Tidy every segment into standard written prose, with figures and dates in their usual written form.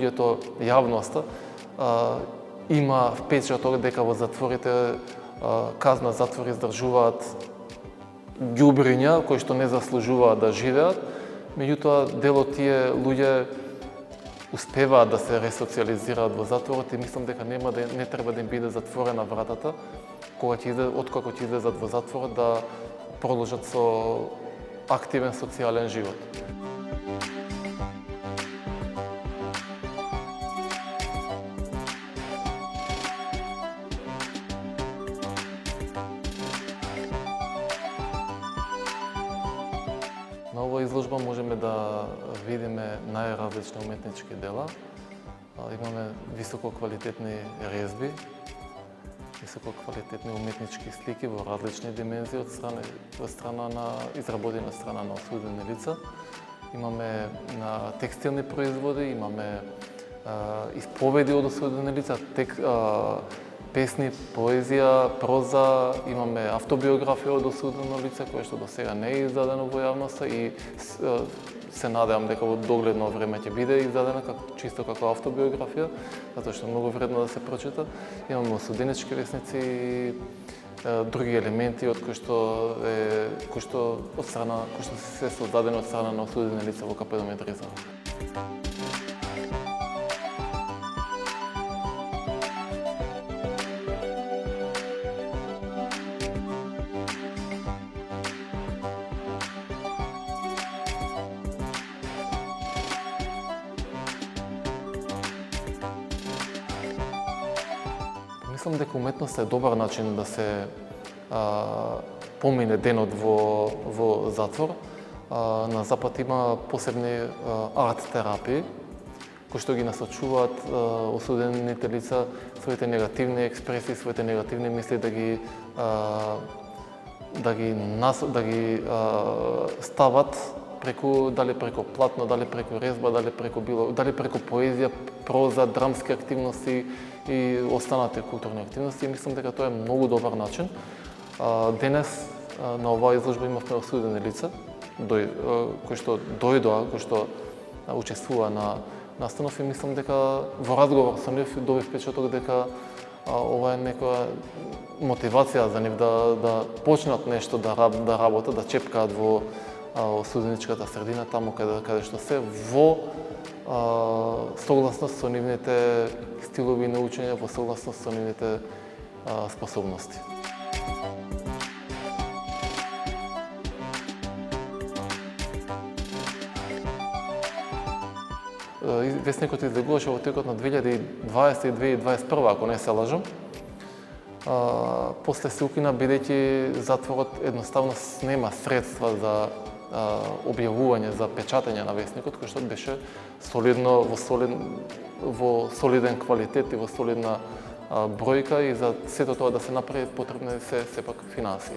луѓето, јавноста, има впечаток дека во затворите, казна затвори издржуваат ѓубриња кои што не заслужуваат да живеат, меѓутоа дел од тие луѓе успеваат да се ресоциализираат во затворот и мислам дека не треба да им биде затворена вратата откако ќе излезат во затворот да продолжат со активен социјален живот. На оваа изложба можеме да видиме најразлични уметнички дела. Имаме висококвалитетни резби, висококвалитетни уметнички слики во различни димензии од страна на изработени од страна на осудени лица. Имаме на текстилни производи, имаме исповеди од осудени лица, песни, поезија, проза, имаме автобиографија од осудено лице кое што досега не е издадено во јавноста и се надевам дека во догледно време ќе биде издадена чисто како автобиографија, затоа што е многу вредно да се прочита. Имаме осуденички весници и други елементи од кои што се создадени од страна на осудени лица во КПД-Медресен. Мислам дека уметноста е добар начин да се помине денот во затвор. На Запад има посебни арт терапии кои што ги насочуваат осудените лица своите негативни експресии, своите негативни мисли да ги стават дали преку платно, дали преку резба, дали преку поезија, проза, драмски активности и останати културни активности. Мислам дека тоа е многу добар начин. Денес на оваа изложба имавме осудени лица кои што дојдоа, кои што учествува на настанов и мислам дека во разговор со нив добив впечаток дека ова е некоја мотивација за нив да почнат нешто да работат, да чепкаат во осуденичката средина, таму каде што се во согласност со нивните стилови на учење, во согласност со нивните способности. Весникот излегуваше во текот на 2020 и 2021, ако не се лажам. После се укина бидејќи затворот едноставно нема средства за објавување, за печатање на весникот, кој што беше во солиден квалитет и во солидна бројка и за сето тоа да се направи потребни се сепак финансии.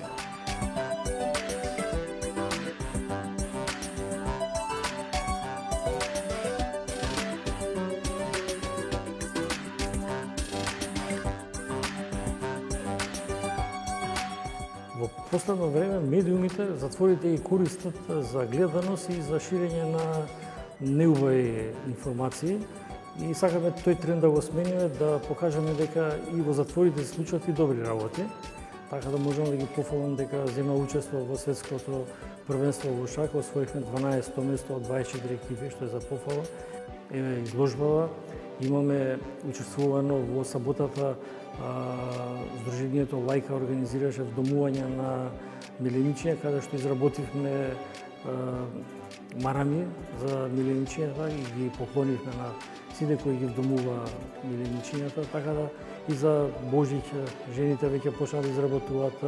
Во последно време медиумите, затворите ги користат за гледаност и за ширење на неубави информации и сакаме тој тренд да го смениме, да покажеме дека и во затворите се случат и добри работи. Така да можам да ги пофалам дека зема учество во светското првенство во шах, освоивме 12-то место од 24 екипи, што е за пофала. Еве изложбава, имаме учествувано во саботата. Сдруженијето Лајка организираше вдомување на миленичиња, каде што изработивме марами за миленичињата и ги поклонивме на сите кои ги вдомува миленичињата, така да и за Божиќ жените веќе почнаа да изработуваат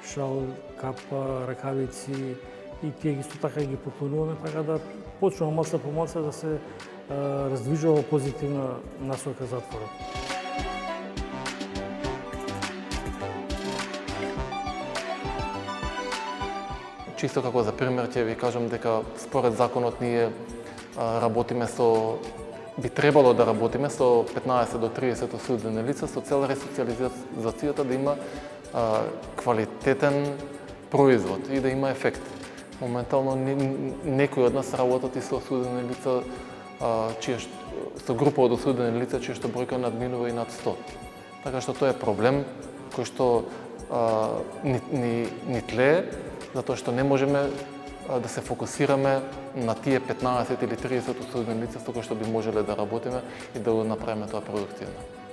шал, капа, ракавици и тие исто така ги поклонуваме, така да почнува малце по малце да се раздвижува позитивна насока затворот. Чисто како за пример ќе ви кажам дека според законот ние би требало да работиме со 15 до 30 осудени лица со цел ресоциализацијата да има квалитетен производ и да има ефект. Моментално некои од нас работат и со осудени лица со група од осудени лица чија што бројка надминува и над 100. Така што тоа е проблем кој што ни тлее, затоа што не можеме да се фокусираме на тие 15 или 30 осудени лица со кои што би можеле да работиме и да го направиме тоа продуктивно.